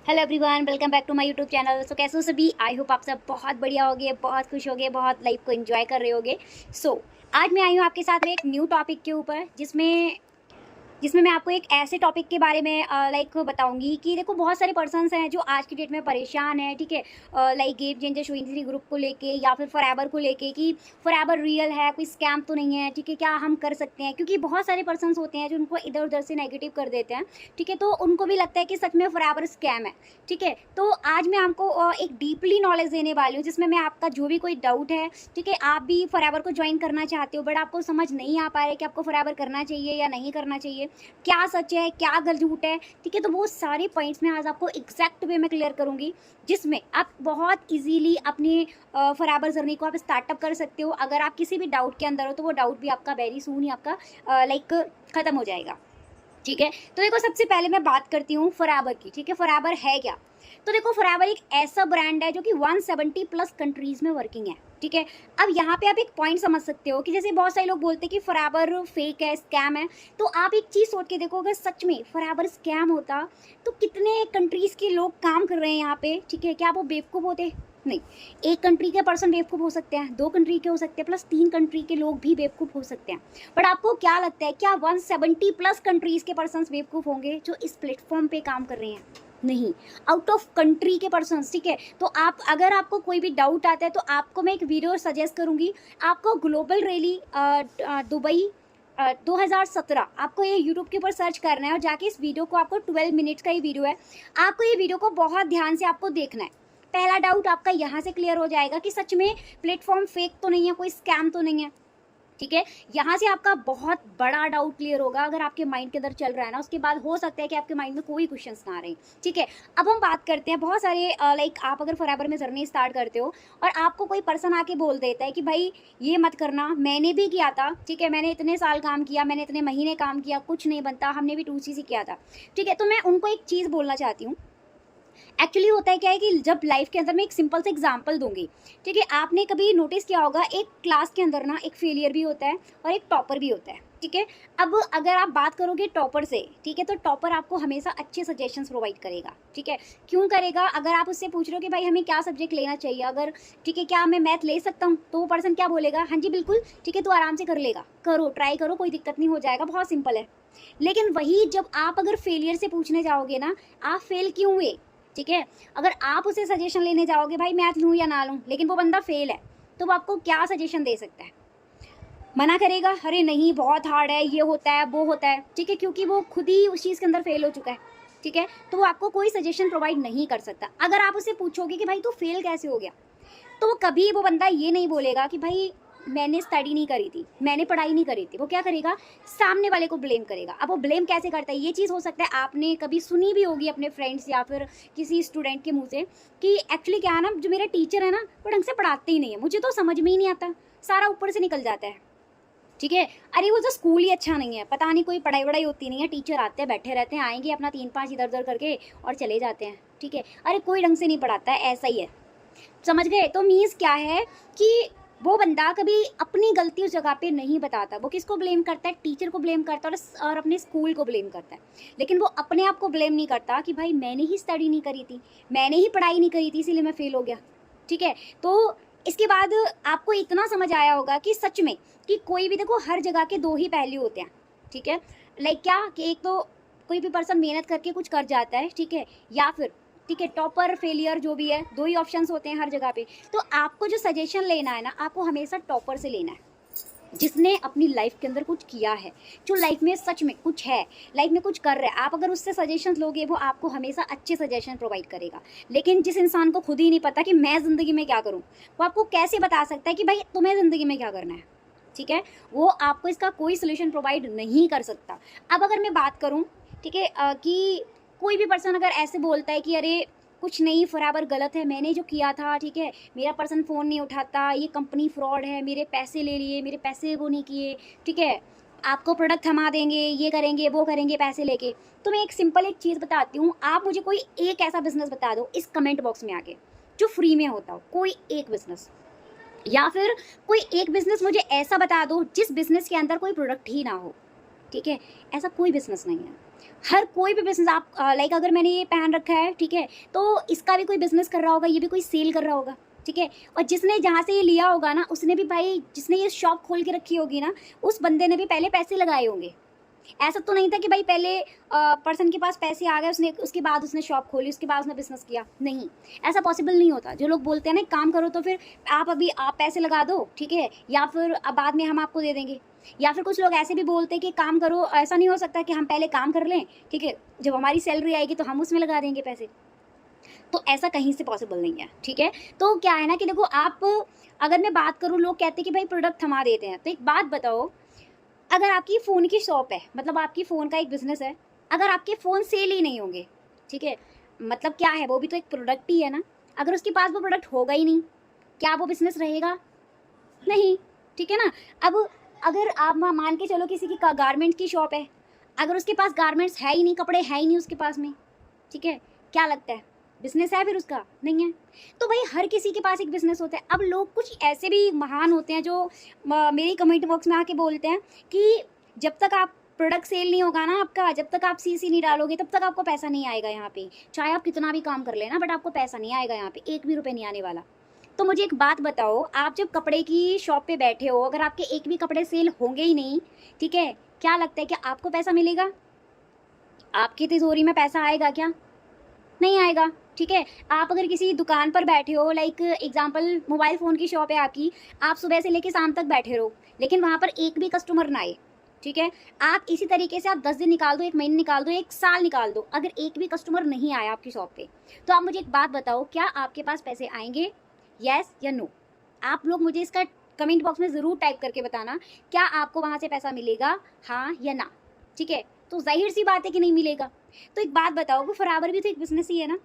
Hello everyone, welcome back to my YouTube channel. So कैसे हो सभी? आई होप आप सब बहुत बढ़िया होगे, बहुत खुश होगे, बहुत लाइफ को एंजॉय कर रहे होगे। आज मैं आई हूँ आपके साथ में एक न्यू टॉपिक के ऊपर, जिसमें मैं आपको एक ऐसे टॉपिक के बारे में बताऊंगी कि देखो, बहुत सारे पर्सन्स हैं जो आज की डेट में परेशान हैं, ठीक है। Like game changer show group को लेके या फिर फॉरएवर को लेके कि फॉरएवर रियल है, कोई स्कैम तो नहीं है, ठीक है, क्या हम कर सकते हैं। क्योंकि बहुत सारे पर्सन्स होते हैं जो उनको इधर उधर से नेगेटिव कर देते हैं, ठीक है, तो उनको भी लगता है कि सच में फॉरएवर स्कैम है, ठीक है। तो आज मैं आपको एक डीपली नॉलेज देने वाली हूँ, जिसमें मैं आपका जो भी कोई डाउट है, ठीक है, आप भी फॉरएवर को ज्वाइन करना चाहते हो बट आपको समझ नहीं आ पा रहा है कि आपको फॉरएवर करना चाहिए या नहीं करना चाहिए, क्या सच है क्या झूठ है, ठीक है। तो वो सारे पॉइंट्स मैं आज आपको एग्जैक्ट वे में क्लियर करूंगी, जिसमें आप बहुत इजीली अपनी फॉरएवर जर्नी को आप स्टार्टअप कर सकते हो। अगर आप किसी भी डाउट के अंदर हो तो वो डाउट भी आपका वेरी सून ही आपका खत्म हो जाएगा, ठीक है। तो देखो, सबसे पहले मैं बात करती हूँ फॉरएवर की, ठीक है। फॉरएवर है क्या? तो देखो, फॉरएवर एक ऐसा ब्रांड है जो कि 170 प्लस कंट्रीज में वर्किंग है, ठीक है। अब यहाँ पे आप एक पॉइंट समझ सकते हो कि जैसे बहुत सारे लोग बोलते हैं कि फॉरएवर फेक है, स्कैम है। तो आप एक चीज़ सोच के देखो, अगर सच में फॉरएवर स्कैम होता तो कितने कंट्रीज के लोग काम कर रहे हैं यहाँ पे, ठीक है। क्या वो बेवकूफ़ होते? नहीं। एक कंट्री के पर्सन बेवकूफ़ हो सकते हैं, 2 कंट्री के हो सकते हैं, प्लस 3 कंट्री के लोग भी बेवकूफ़ हो सकते हैं। बट आपको क्या लगता है, क्या 170 प्लस कंट्रीज के पर्सन बेवकूफ़ होंगे जो इस प्लेटफॉर्म पे काम कर रहे हैं? नहीं। आउट ऑफ कंट्री के पर्सन, ठीक है। तो आप, अगर आपको कोई भी डाउट आता है तो आपको मैं एक वीडियो सजेस्ट करूंगी। आपको ग्लोबल रैली दुबई 2017 आपको ये यूट्यूब के ऊपर सर्च करना है और जाके इस वीडियो को, आपको 12 मिनट्स का ये वीडियो है, आपको ये वीडियो को बहुत ध्यान से आपको देखना है। पहला डाउट आपका यहाँ से क्लियर हो जाएगा कि सच में प्लेटफॉर्म फेक तो नहीं है, कोई स्कैम तो नहीं है, ठीक है। यहाँ से आपका बहुत बड़ा डाउट क्लियर होगा। अगर आपके माइंड के अंदर चल रहा है ना, उसके बाद हो सकता है कि आपके माइंड में कोई क्वेश्चंस ना आ रहे, ठीक है। अब हम बात करते हैं बहुत सारे आप अगर फॉरएवर में जर्नी स्टार्ट करते हो और आपको कोई पर्सन आके बोल देता है कि भाई ये मत करना, मैंने भी किया था, ठीक है, मैंने इतने साल काम किया, मैंने इतने महीने काम किया, कुछ नहीं बनता, हमने भी 2C से किया था, ठीक है। तो मैं उनको एक चीज़ बोलना चाहती हूँ। एक्चुअली होता है क्या है कि जब लाइफ के अंदर मैं एक सिंपल से एग्जांपल दूंगी, ठीक है। आपने कभी नोटिस किया होगा, एक क्लास के अंदर ना एक फेलियर भी होता है और एक टॉपर भी होता है, ठीक है। अब अगर आप बात करोगे टॉपर से, ठीक है, तो टॉपर आपको हमेशा अच्छे सजेशंस प्रोवाइड करेगा, ठीक है। क्यों करेगा? अगर आप उससे पूछ रहे हो कि भाई हमें क्या सब्जेक्ट लेना चाहिए, अगर, ठीक है, क्या मैं मैथ ले सकता हूँ, तो वो पर्सन क्या बोलेगा? हाँ जी बिल्कुल, ठीक है, तो आराम से कर लेगा, करो, ट्राई करो, कोई दिक्कत नहीं, हो जाएगा, बहुत सिंपल है। लेकिन वही जब आप अगर फेलियर से पूछने जाओगे ना, आप फेल क्यों हुए, ठीक है, अगर आप उसे सजेशन लेने जाओगे भाई मैथ लूँ या ना लूँ, लेकिन वो बंदा फेल है, तो वो आपको क्या सजेशन दे सकता है? मना करेगा, अरे नहीं बहुत हार्ड है, ये होता है वो होता है, ठीक है, क्योंकि वो खुद ही उस चीज़ के अंदर फेल हो चुका है, ठीक है। तो वो आपको कोई सजेशन प्रोवाइड नहीं कर सकता। अगर आप उसे पूछोगे कि भाई तू फेल कैसे हो गया, तो वो कभी, वो बंदा ये नहीं बोलेगा कि भाई मैंने स्टडी नहीं करी थी, मैंने पढ़ाई नहीं करी थी। वो क्या करेगा? सामने वाले को ब्लेम करेगा। अब वो ब्लेम कैसे करता है? ये चीज़ हो सकता है आपने कभी सुनी भी होगी अपने फ्रेंड्स या फिर किसी स्टूडेंट के मुंह से कि एक्चुअली क्या है ना, जो मेरा टीचर है ना, वो ढंग से पढ़ाते ही नहीं है, मुझे तो समझ में ही नहीं आता, सारा ऊपर से निकल जाता है, ठीक है। अरे वो तो स्कूल ही अच्छा नहीं है, पता नहीं कोई पढ़ाई वढ़ाई होती नहीं है, टीचर आते हैं, बैठे रहते हैं, आएंगे अपना 3-5 इधर उधर करके और चले जाते हैं, ठीक है। अरे कोई ढंग से नहीं पढ़ाता है, ऐसा ही है, समझ गए? तो मीन्स क्या है कि वो बंदा कभी अपनी गलती उस जगह पे नहीं बताता। वो किसको ब्लेम करता है? टीचर को ब्लेम करता है और अपने स्कूल को ब्लेम करता है। लेकिन वो अपने आप को ब्लेम नहीं करता कि भाई मैंने ही स्टडी नहीं करी थी, मैंने ही पढ़ाई नहीं करी थी, इसीलिए मैं फेल हो गया, ठीक है। तो इसके बाद आपको इतना समझ आया होगा कि सच में कि कोई भी, देखो, हर जगह के 2 ही पहलू होते हैं, ठीक है। लाइक क्या कि एक तो कोई भी पर्सन मेहनत करके कुछ कर जाता है, ठीक है, या फिर, ठीक है, टॉपर, फेलियर, जो भी है, 2 ही ऑप्शंस होते हैं हर जगह पे। तो आपको जो सजेशन लेना है ना, आपको हमेशा टॉपर से लेना है, जिसने अपनी लाइफ के अंदर कुछ किया है, जो लाइफ में सच में कुछ है, लाइफ में कुछ कर रहा है। आप अगर उससे सजेशन लोगे, वो आपको हमेशा अच्छे सजेशन प्रोवाइड करेगा। लेकिन जिस इंसान को खुद ही नहीं पता कि मैं ज़िंदगी में क्या करूँ, वो आपको कैसे बता सकता है कि भाई तुम्हें ज़िंदगी में क्या करना है, ठीक है। वो आपको इसका कोई सोल्यूशन प्रोवाइड नहीं कर सकता। अब अगर मैं बात करूँ, ठीक है, कि कोई भी पर्सन अगर ऐसे बोलता है कि अरे कुछ नहीं, फॉरएवर गलत है, मैंने जो किया था, ठीक है, मेरा पर्सन फ़ोन नहीं उठाता, ये कंपनी फ्रॉड है, मेरे पैसे ले लिए, मेरे पैसे वो नहीं किए, ठीक है, आपको प्रोडक्ट थमा देंगे, ये करेंगे वो करेंगे पैसे लेके। तो मैं एक सिंपल एक चीज़ बताती हूँ, आप मुझे कोई एक ऐसा बिजनेस बता दो इस कमेंट बॉक्स में आके, जो फ्री में होता हो, कोई एक बिजनेस, या फिर कोई एक बिजनेस मुझे ऐसा बता दो जिस बिजनेस के अंदर कोई प्रोडक्ट ही ना हो, ठीक है। ऐसा कोई बिजनेस नहीं है। हर कोई भी बिज़नेस आप लाइक अगर मैंने ये पहन रखा है, ठीक है, तो इसका भी कोई बिज़नेस कर रहा होगा, ये भी कोई सेल कर रहा होगा, ठीक है। और जिसने जहाँ से ये लिया होगा ना, उसने भी भाई जिसने ये शॉप खोल के रखी होगी ना, उस बंदे ने भी पहले पैसे लगाए होंगे। ऐसा तो नहीं था कि भाई पहले पर्सन के पास पैसे आ गए, उसने उसके बाद उसने शॉप खोली, उसके बाद उसने बिज़नेस किया, नहीं, ऐसा पॉसिबल नहीं होता। जो लोग बोलते हैं ना काम करो तो फिर आप पैसे लगा दो, ठीक है, या फिर बाद में हम आपको दे देंगे, या फिर कुछ लोग ऐसे भी बोलते हैं कि काम करो, ऐसा नहीं हो सकता कि हम पहले काम कर लें, ठीक है, जब हमारी सैलरी आएगी तो हम उसमें लगा देंगे पैसे। तो ऐसा कहीं से पॉसिबल नहीं है, ठीक है। तो क्या है ना कि देखो आप, अगर मैं बात करूँ, लोग कहते हैं कि भाई प्रोडक्ट थमा देते हैं, तो एक बात बताओ, अगर आपकी फ़ोन की शॉप है, मतलब आपकी फ़ोन का एक बिज़नेस है, अगर आपके फ़ोन सेल ही नहीं होंगे, ठीक है, मतलब क्या है, वो भी तो एक प्रोडक्ट ही है ना। अगर उसके पास वो प्रोडक्ट होगा ही नहीं, क्या वो बिज़नेस रहेगा? नहीं, ठीक है ना। अब अगर आप मान के चलो किसी की गारमेंट्स की शॉप है, अगर उसके पास गारमेंट्स है ही नहीं, कपड़े है ही नहीं उसके पास में, ठीक है, क्या लगता है बिजनेस है फिर उसका? नहीं है। तो भाई हर किसी के पास एक बिजनेस होता है। अब लोग कुछ ऐसे भी महान होते हैं जो मेरी कमेंट बॉक्स में आके बोलते हैं कि जब तक आप प्रोडक्ट सेल नहीं होगा ना आपका, जब तक आप सीसी नहीं डालोगे, तब तक आपको पैसा नहीं आएगा यहाँ पे, चाहे आप कितना भी काम कर लेना, बट आपको पैसा नहीं आएगा यहाँ पे, एक भी रुपये नहीं आने वाला। तो मुझे एक बात बताओ, आप जब कपड़े की शॉप पे बैठे हो, अगर आपके एक भी कपड़े सेल होंगे ही नहीं, ठीक है, क्या लगता है कि आपको पैसा मिलेगा? आपकी तिजोरी में पैसा आएगा क्या? नहीं आएगा, ठीक है। आप अगर किसी दुकान पर बैठे हो, लाइक एग्जांपल मोबाइल फ़ोन की शॉप है आपकी, आप सुबह से लेकर शाम तक बैठे रहो, लेकिन वहाँ पर एक भी कस्टमर ना आए, ठीक है, आप इसी तरीके से आप 10 दिन निकाल दो, 1 महीने निकाल दो, 1 साल निकाल दो, अगर एक भी कस्टमर नहीं आया आपकी शॉप पे, तो आप मुझे एक बात बताओ, क्या आपके पास पैसे आएंगे? येस या नो? आप लोग मुझे इसका कमेंट बॉक्स में ज़रूर टाइप करके बताना, क्या आपको वहाँ से पैसा मिलेगा, हाँ या ना, ठीक है। तो जाहिर सी बात है कि नहीं मिलेगा। तो एक बात बताओ, वो फॉरएवर भी तो एक बिजनेस ही है ना,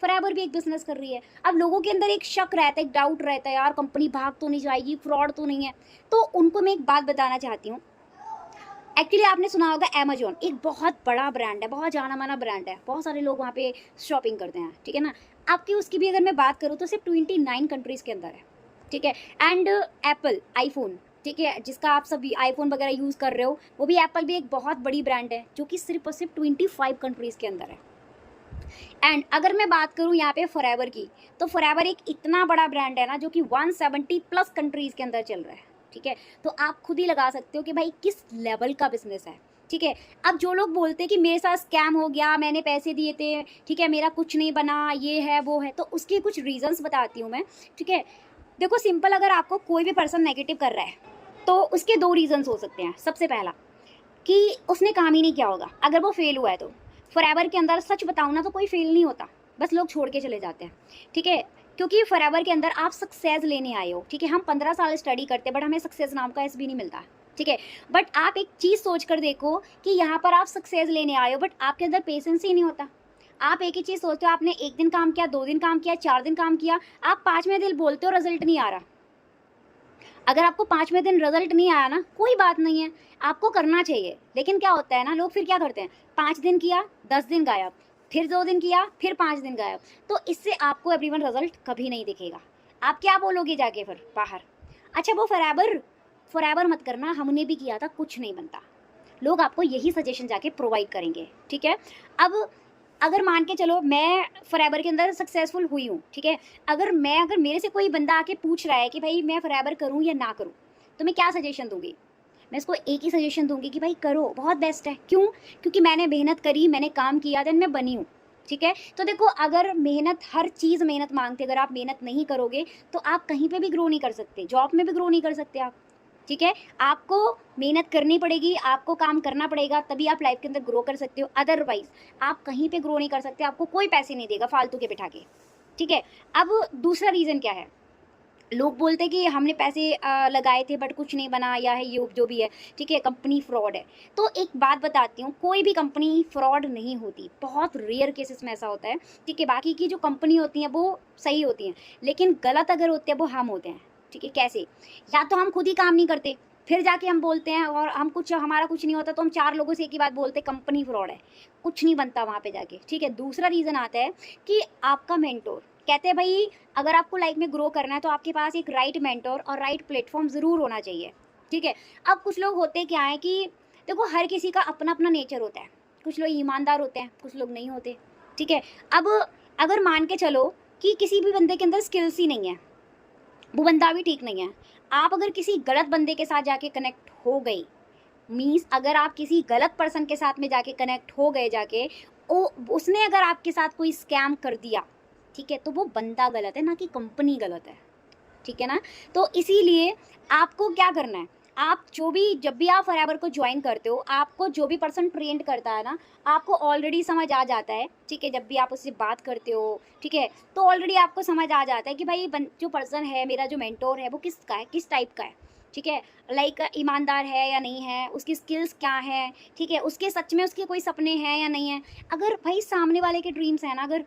फॉरएवर भी एक बिजनेस कर रही है। अब लोगों के अंदर एक शक रहता है, एक डाउट रहता है, यार कंपनी भाग तो नहीं जाएगी, फ्रॉड तो नहीं है। तो उनको मैं एक बात बताना चाहती हूँ, एक्चुअली आपने सुना होगा अमेजोन एक बहुत बड़ा ब्रांड है, बहुत जाना माना ब्रांड है, बहुत सारे लोग वहाँ पे शॉपिंग करते हैं, ठीक है ना। आपकी उसकी भी अगर मैं बात करूँ तो सिर्फ 29 कंट्रीज़ के अंदर है, ठीक है। एंड एप्पल आईफोन, ठीक है, जिसका आप सब आईफोन वगैरह यूज़ कर रहे हो, वो भी एप्पल भी एक बहुत बड़ी ब्रांड है जो कि सिर्फ और सिर्फ 25 कंट्रीज़ के अंदर है। एंड अगर मैं बात करूँ यहाँ पे फॉरएवर की, तो फॉरएवर एक इतना बड़ा ब्रांड है ना जो कि 170+ कंट्रीज़ के अंदर चल रहा है, ठीक है। तो आप खुद ही लगा सकते हो कि भाई किस लेवल का बिजनेस है, ठीक है। अब जो लोग बोलते हैं कि मेरे साथ स्कैम हो गया, मैंने पैसे दिए थे, ठीक है, मेरा कुछ नहीं बना, ये है वो है, तो उसके कुछ रीजंस बताती हूँ मैं, ठीक है। देखो सिंपल, अगर आपको कोई भी पर्सन नेगेटिव कर रहा है तो उसके 2 रीजंस हो सकते हैं। सबसे पहला कि उसने काम ही नहीं किया होगा, अगर वो फेल हुआ है तो। फॉरएवर के अंदर सच बताऊँ ना तो कोई फेल नहीं होता, बस लोग छोड़ के चले जाते हैं, ठीक है। क्योंकि फॉरएवर के अंदर आप सक्सेस लेने आए हो, ठीक है। हम 15 साल स्टडी करते हैं बट हमें सक्सेस नाम का ऐसे भी नहीं मिलता, ठीक है। बट आप एक चीज़ सोच कर देखो कि यहाँ पर आप सक्सेस लेने आए हो बट आपके अंदर पेशेंस ही नहीं होता। आप एक ही चीज़ सोचते हो, आपने 1 दिन काम किया, 2 दिन काम किया, 4 दिन काम किया, आप 5वें दिन बोलते हो रिजल्ट नहीं आ रहा। अगर आपको 5वें दिन रिजल्ट नहीं आया ना, कोई बात नहीं है, आपको करना चाहिए। लेकिन क्या होता है ना, लोग फिर क्या करते हैं, 5 दिन किया, 10 दिन गायब, फिर 2 दिन किया, फिर 5 दिन गायब। तो इससे आपको एवरीवन रिजल्ट कभी नहीं दिखेगा। आप क्या बोलोगे जाके फिर बाहर, अच्छा वो फॉरएवर मत करना, हमने भी किया था, कुछ नहीं बनता। लोग आपको यही सजेशन जाके प्रोवाइड करेंगे, ठीक है। अब अगर मान के चलो मैं फॉरएवर के अंदर सक्सेसफुल हुई हूँ, ठीक है, अगर मेरे से कोई बंदा आके पूछ रहा है कि भाई मैं फॉरएवर करूँ या ना करूँ, तो मैं क्या सजेशन दूंगी? मैं इसको एक ही सजेशन दूंगी कि भाई करो, बहुत बेस्ट है। क्यों? क्योंकि मैंने मेहनत करी, मैंने काम किया, देन मैं बनी हूँ, ठीक है। तो देखो, अगर मेहनत, हर चीज़ मेहनत मांगती है, अगर आप मेहनत नहीं करोगे तो आप कहीं पे भी ग्रो नहीं कर सकते, जॉब में भी ग्रो नहीं कर सकते आप, ठीक है। आपको मेहनत करनी पड़ेगी, आपको काम करना पड़ेगा, तभी आप लाइफ के अंदर ग्रो कर सकते हो। अदरवाइज आप कहीं पे ग्रो नहीं कर सकते, आपको कोई पैसे नहीं देगा फालतू के बिठा के, ठीक है। अब दूसरा रीज़न क्या है, लोग बोलते हैं कि हमने पैसे लगाए थे बट कुछ नहीं बना, या है ये जो भी है, ठीक है, कंपनी फ्रॉड है। तो एक बात बताती हूँ, कोई भी कंपनी फ्रॉड नहीं होती, बहुत रेयर केसेस में ऐसा होता है, ठीक है। बाकी की जो कंपनी होती हैं वो सही होती हैं, लेकिन गलत अगर होते हैं वो हम होते हैं, ठीक है। कैसे? या तो हम खुद ही काम नहीं करते, फिर जाके हम बोलते हैं, और हमारा कुछ नहीं होता तो हम 4 लोगों से एक ही बात बोलते हैं, कंपनी फ्रॉड है, कुछ नहीं बनता वहाँ पे जाके, ठीक है। दूसरा रीज़न आता है कि आपका मेंटोर, कहते हैं भाई अगर आपको लाइफ में ग्रो करना है तो आपके पास एक राइट मेंटोर और राइट प्लेटफॉर्म ज़रूर होना चाहिए, ठीक है। अब कुछ लोग होते क्या है कि देखो, हर किसी का अपना अपना नेचर होता है, कुछ लोग ईमानदार होते हैं, कुछ लोग नहीं होते, ठीक है। अब अगर मान के चलो कि किसी भी बंदे के अंदर स्किल्स ही नहीं है, वो बंदा भी ठीक नहीं है, आप अगर किसी गलत बंदे के साथ जाके कनेक्ट हो गई, मीन्स अगर आप किसी गलत पर्सन के साथ में जाके कनेक्ट हो गए जाके, उसने अगर आपके साथ कोई स्कैम कर दिया, ठीक है, तो वो बंदा गलत है, ना कि कंपनी गलत है, ठीक है ना। तो इसीलिए आपको क्या करना है, आप जब भी आप फॉरएवर को ज्वाइन करते हो, आपको जो भी पर्सन ट्रेंड करता है ना, आपको ऑलरेडी समझ आ जाता है, ठीक है। जब भी आप उससे बात करते हो, ठीक है, तो ऑलरेडी आपको समझ आ जाता है कि भाई जो पर्सन है, मेरा जो मेंटोर है, वो किसका है, किस टाइप का है, ठीक है। लाइक ईमानदार है या नहीं है, उसकी स्किल्स क्या है, ठीक है, उसके सच में उसके कोई सपने हैं या नहीं है। अगर भाई सामने वाले के ड्रीम्स हैं ना, अगर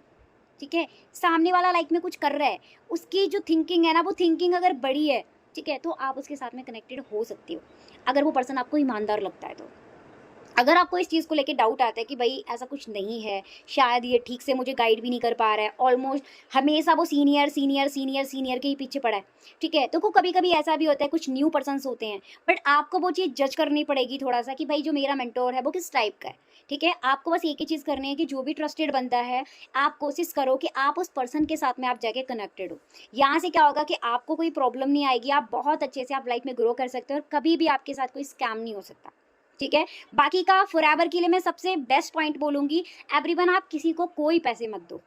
ठीक है, सामने वाला लाइफ में कुछ कर रहा है, उसकी जो थिंकिंग है ना, वो थिंकिंग अगर बड़ी है, ठीक है, तो आप उसके साथ में कनेक्टेड हो सकते हो, अगर वो पर्सन आपको ईमानदार लगता है तो। अगर आपको इस चीज़ को लेके डाउट आता है कि भाई ऐसा कुछ नहीं है, शायद ये ठीक से मुझे गाइड भी नहीं कर पा रहा है, ऑलमोस्ट हमेशा वो सीनियर सीनियर सीनियर सीनियर के ही पीछे पड़ा है, ठीक है, तो कभी कभी ऐसा भी होता है, कुछ न्यू पर्सन्स होते हैं, बट आपको वो चीज़ जज करनी पड़ेगी थोड़ा सा कि भाई जो मेरा मेंटोर है वो किस टाइप का है, ठीक है। आपको बस एक ही चीज़ करनी है कि जो भी ट्रस्टेड बंदा है, आप कोशिश करो कि आप उस पर्सन के साथ में आप जाके कनेक्टेड हो। यहाँ से क्या होगा कि आपको कोई प्रॉब्लम नहीं आएगी, आप बहुत अच्छे से आप लाइफ में ग्रो कर सकते हो, और कभी भी आपके साथ कोई स्कैम नहीं हो सकता, ठीक है। बाकी का फॉरएवर के लिए मैं सबसे बेस्ट पॉइंट बोलूँगी, एवरीवन, आप किसी को कोई पैसे मत दो,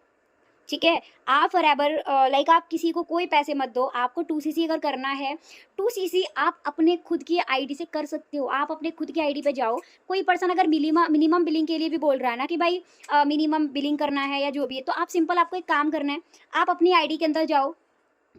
ठीक है। आप फॉरएवर लाइक आप किसी को कोई पैसे मत दो। आपको 2cc अगर करना है, 2cc आप अपने खुद की आईडी से कर सकते हो। आप अपने खुद की आईडी पे जाओ, कोई पर्सन अगर मिनिमम बिलिंग के लिए भी बोल रहा है ना कि भाई मिनिमम बिलिंग करना है या जो भी है, तो आप सिंपल, आपको एक काम करना है, आप अपनी आईडी के अंदर जाओ,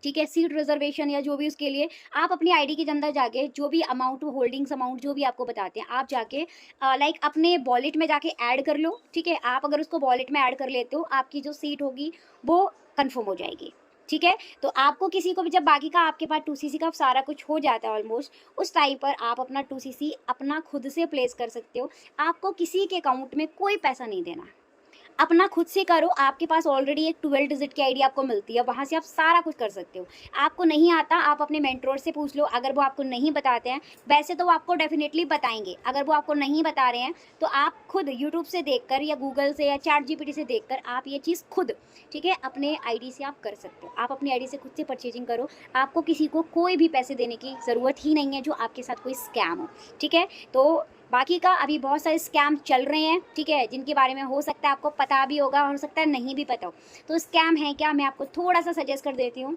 ठीक है, सीट रिजर्वेशन या जो भी, उसके लिए आप अपनी आईडी के अंदर जाके जो भी अमाउंट, होल्डिंग्स अमाउंट जो भी आपको बताते हैं, आप जाके लाइक अपने वॉलेट में जाके ऐड कर लो, ठीक है। आप अगर उसको वॉलेट में ऐड कर लेते हो, आपकी जो सीट होगी वो कंफर्म हो जाएगी, ठीक है। तो आपको किसी को भी, जब बाकी का आपके पास 2cc का सारा कुछ हो जाता है ऑलमोस्ट, उस टाइम पर आप अपना 2cc अपना खुद से प्लेस कर सकते हो। आपको किसी के अकाउंट में कोई पैसा नहीं देना, अपना खुद से करो। आपके पास ऑलरेडी एक 12 डिजिट की आईडी आपको मिलती है, वहाँ से आप सारा कुछ कर सकते हो। आपको नहीं आता, आप अपने मेंटोर से पूछ लो, अगर वो आपको नहीं बताते हैं, वैसे तो वो आपको डेफिनेटली बताएंगे, अगर वो आपको नहीं बता रहे हैं तो आप खुद यूट्यूब से देखकर या गूगल से या ChatGPT से देखकर आप ये चीज़ खुद, ठीक है, अपने आईडी से आप कर सकते हो। आप अपनी आईडी से खुद से परचेजिंग करो, आपको किसी को कोई भी पैसे देने की ज़रूरत ही नहीं है जो आपके साथ कोई स्कैम हो, ठीक है। तो बाकी का अभी बहुत सारे स्कैम चल रहे हैं, ठीक है, जिनके बारे में हो सकता है आपको पता भी होगा, हो सकता है नहीं भी पता हो। तो स्कैम है क्या, मैं आपको थोड़ा सा सजेस्ट कर देती हूँ।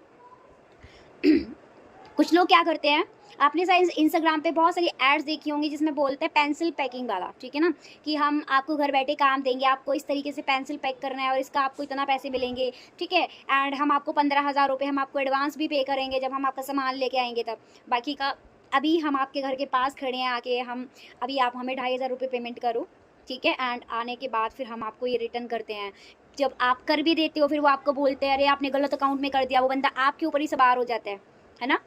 कुछ लोग क्या करते हैं, आपने शायद इंस्टाग्राम पे बहुत सारी एड्स देखी होंगी जिसमें बोलते हैं पेंसिल पैकिंग वाला, ठीक है ना, कि हम आपको घर बैठे काम देंगे, आपको इस तरीके से पेंसिल पैक करना है और इसका आपको इतना पैसे मिलेंगे, ठीक है, एंड हम आपको 15,000 रुपये हम आपको एडवांस भी पे करेंगे जब हम आपका सामान लेके आएंगे तब। बाकी का अभी हम आपके घर के पास खड़े हैं आके, हम अभी आप हमें 2,500 रुपये पेमेंट करो, ठीक है, एंड आने के बाद फिर हम आपको ये रिटर्न करते हैं। जब आप कर भी देते हो, फिर वो आपको बोलते हैं अरे आपने गलत अकाउंट में कर दिया, वो बंदा आपके ऊपर ही सवार हो जाता है ना।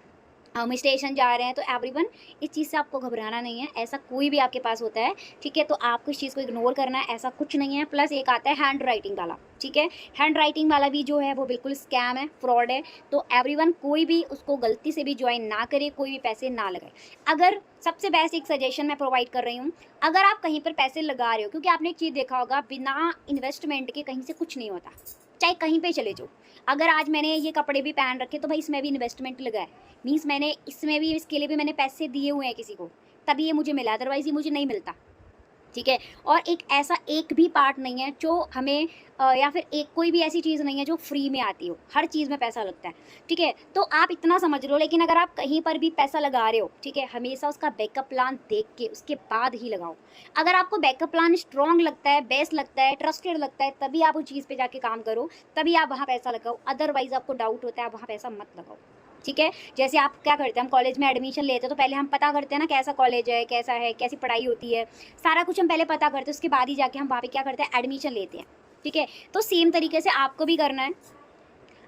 हम स्टेशन जा रहे हैं, तो एवरीवन, इस चीज़ से आपको घबराना नहीं है, ऐसा कोई भी आपके पास होता है, ठीक है, तो आपको इस चीज़ को इग्नोर करना है, ऐसा कुछ नहीं है। प्लस एक आता है हैंड राइटिंग वाला, ठीक है, हैंड राइटिंग वाला भी जो है वो बिल्कुल स्कैम है, फ्रॉड है। तो एवरीवन, कोई भी उसको गलती से भी ज्वाइन ना करे, कोई भी पैसे ना लगाए। अगर सबसे बेस्ट एक सजेशन मैं प्रोवाइड कर रही हूँ, अगर आप कहीं पर पैसे लगा रहे हो, क्योंकि आपने एक चीज़ देखा होगा, बिना इन्वेस्टमेंट के कहीं से कुछ नहीं होता, चाहे कहीं पे चले जाओ। अगर आज मैंने ये कपड़े भी पहन रखे तो भाई इसमें भी इन्वेस्टमेंट लगा है, मीन्स मैंने इसमें भी, इसके लिए भी मैंने पैसे दिए हुए हैं किसी को, तभी ये मुझे मिला, अदरवाइज़ ये मुझे नहीं मिलता, ठीक है। और एक ऐसा एक भी पार्ट नहीं है जो हमें या फिर एक कोई भी ऐसी चीज़ नहीं है जो फ्री में आती हो, हर चीज़ में पैसा लगता है, ठीक है। तो आप इतना समझ लो, लेकिन अगर आप कहीं पर भी पैसा लगा रहे हो, ठीक है, हमेशा उसका बैकअप प्लान देख के उसके बाद ही लगाओ। अगर आपको बैकअप प्लान स्ट्रॉन्ग लगता है, बेस्ट लगता है, ट्रस्टेड लगता है, तभी आप उस चीज़ पर जाके काम करो, तभी आप वहाँ पैसा लगाओ। अदरवाइज़ आपको डाउट होता है, आप वहाँ पैसा मत लगाओ, ठीक है। जैसे आप क्या करते हैं, हम कॉलेज में एडमिशन लेते हैं तो पहले हम पता करते हैं ना कैसा कॉलेज है, कैसा है, कैसी पढ़ाई होती है, सारा कुछ हम पहले पता करते हैं, उसके बाद ही जाके हम वहाँ पे क्या करते हैं, एडमिशन लेते हैं, ठीक है। तो सेम तरीके से आपको भी करना है,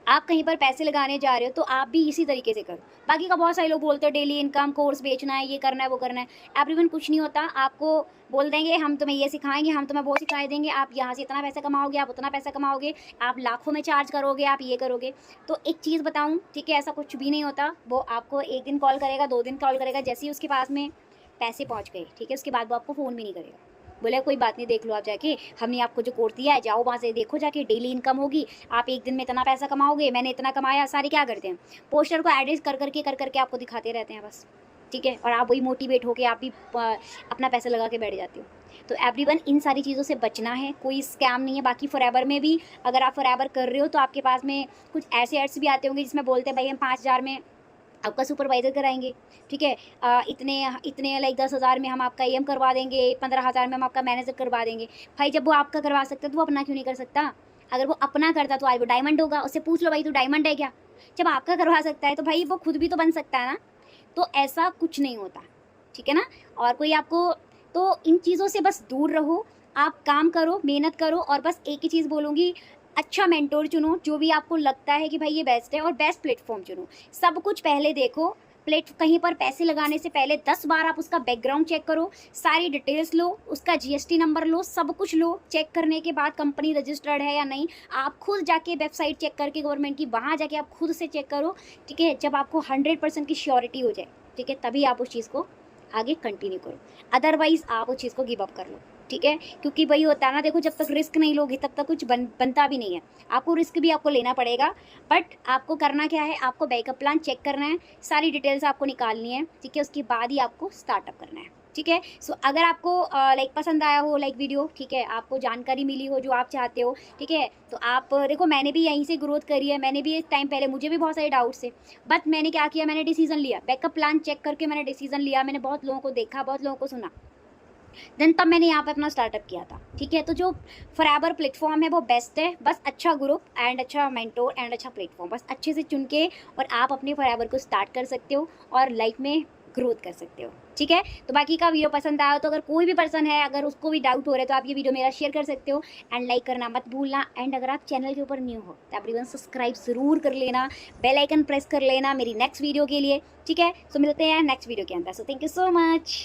आप कहीं पर पैसे लगाने जा रहे हो तो आप भी इसी तरीके से करो। बाकी का बहुत सारे लोग बोलते हैं डेली इनकम, कोर्स बेचना है, ये करना है, वो करना है। एवरीवन, कुछ नहीं होता, आपको बोल देंगे हम तुम्हें ये सिखाएंगे, हम तुम्हें वो सिखा देंगे, आप यहाँ से इतना पैसा कमाओगे, आप उतना पैसा कमाओगे, आप लाखों में चार्ज करोगे, आप ये करोगे। तो एक चीज़ बताऊँ, ठीक है, ऐसा कुछ भी नहीं होता। वो आपको 1 दिन कॉल करेगा, 2 दिन कॉल करेगा, जैसे ही उसके पास में पैसे पहुँच गए, ठीक है, उसके बाद वो आपको फ़ोन भी नहीं करेगा, बोले कोई बात नहीं, देख लो आप जाके, हमने आपको जो कोर्स दिया है जाओ वहाँ से देखो जाके, डेली इनकम होगी, आप एक दिन में इतना पैसा कमाओगे, मैंने इतना कमाया। सारे क्या करते हैं, पोस्टर को एडिट कर करके आपको दिखाते रहते हैं बस, ठीक है। और आप वही मोटिवेट होके आप भी अपना पैसा लगा के बैठ जाते हो। तो एवरीवन इन सारी चीज़ों से बचना है, कोई स्कैम नहीं है। बाकी फॉरएवर में भी अगर आप फॉरएवर कर रहे हो तो आपके पास में कुछ ऐसे एड्स भी आते होंगे जिसमें बोलते हैं भाई हम 5,000 में आपका सुपरवाइज़र कराएंगे, ठीक है, इतने इतने लाइक 10,000 में हम आपका एम करवा देंगे, 15,000 में हम आपका मैनेजर करवा देंगे। भाई जब वो आपका करवा सकता है तो वो अपना क्यों नहीं कर सकता? अगर वो अपना करता तो आज वो डायमंड होगा, उससे पूछ लो भाई तू डायमंड है क्या? जब आपका करवा सकता है तो भाई वो खुद भी तो बन सकता है ना। तो ऐसा कुछ नहीं होता, ठीक है ना। और कोई आपको, तो इन चीज़ों से बस दूर रहो, आप काम करो, मेहनत करो, और बस एक ही चीज़ बोलूँगी, अच्छा मेंटोर चुनो जो भी आपको लगता है कि भाई ये बेस्ट है, और बेस्ट प्लेटफॉर्म चुनो। सब कुछ पहले देखो, कहीं पर पैसे लगाने से पहले 10 बार आप उसका बैकग्राउंड चेक करो, सारी डिटेल्स लो, उसका जीएसटी नंबर लो, सब कुछ लो। चेक करने के बाद कंपनी रजिस्टर्ड है या नहीं, आप खुद जाके वेबसाइट चेक करके गवर्नमेंट की, वहाँ जाके आप खुद से चेक करो, ठीक है। जब आपको 100% की श्योरिटी हो जाए, ठीक है, तभी आप उस चीज़ को आगे कंटिन्यू करो, अदरवाइज आप उस चीज़ को गिव अप कर लो, ठीक है। क्योंकि भाई होता है ना, देखो जब तक रिस्क नहीं लोगे तब तक कुछ बनता भी नहीं है। आपको रिस्क भी आपको लेना पड़ेगा, बट आपको करना क्या है, आपको बैकअप प्लान चेक करना है, सारी डिटेल्स आपको निकालनी है, ठीक है। उसके बाद ही आपको स्टार्टअप करना है, ठीक है। सो अगर आपको लाइक पसंद आया हो लाइक वीडियो, ठीक है, आपको जानकारी मिली हो जो आप चाहते हो, ठीक है, तो आप देखो मैंने भी यहीं से ग्रोथ करी है। मैंने भी एक टाइम पहले, मुझे भी बहुत सारे डाउट्स थे, बट मैंने क्या किया, मैंने डिसीजन लिया, बैकअप प्लान चेक करके मैंने डिसीजन लिया। मैंने बहुत लोगों को देखा, बहुत लोगों को सुना, देन तब मैंने यहाँ पे अपना स्टार्टअप किया था, ठीक है। तो जो फॉरएवर प्लेटफॉर्म है वो बेस्ट है, बस अच्छा ग्रुप एंड अच्छा मेंटोर एंड अच्छा प्लेटफॉर्म, बस अच्छे से चुन के और आप अपने फॉरएवर को स्टार्ट कर सकते हो और लाइफ में ग्रोथ कर सकते हो, ठीक है। तो बाकी का वीडियो पसंद आया तो अगर कोई भी पर्सन है, अगर उसको भी डाउट हो रहा है तो आप ये वीडियो मेरा शेयर कर सकते हो, एंड लाइक करना मत भूलना। एंड अगर आप चैनल के ऊपर न्यू हो तो एवरीवन सब्सक्राइब ज़रूर कर लेना, बेल आइकन प्रेस कर लेना मेरी नेक्स्ट वीडियो के लिए, ठीक है। सो मिलते हैं नेक्स्ट वीडियो के अंदर। So thank you so much.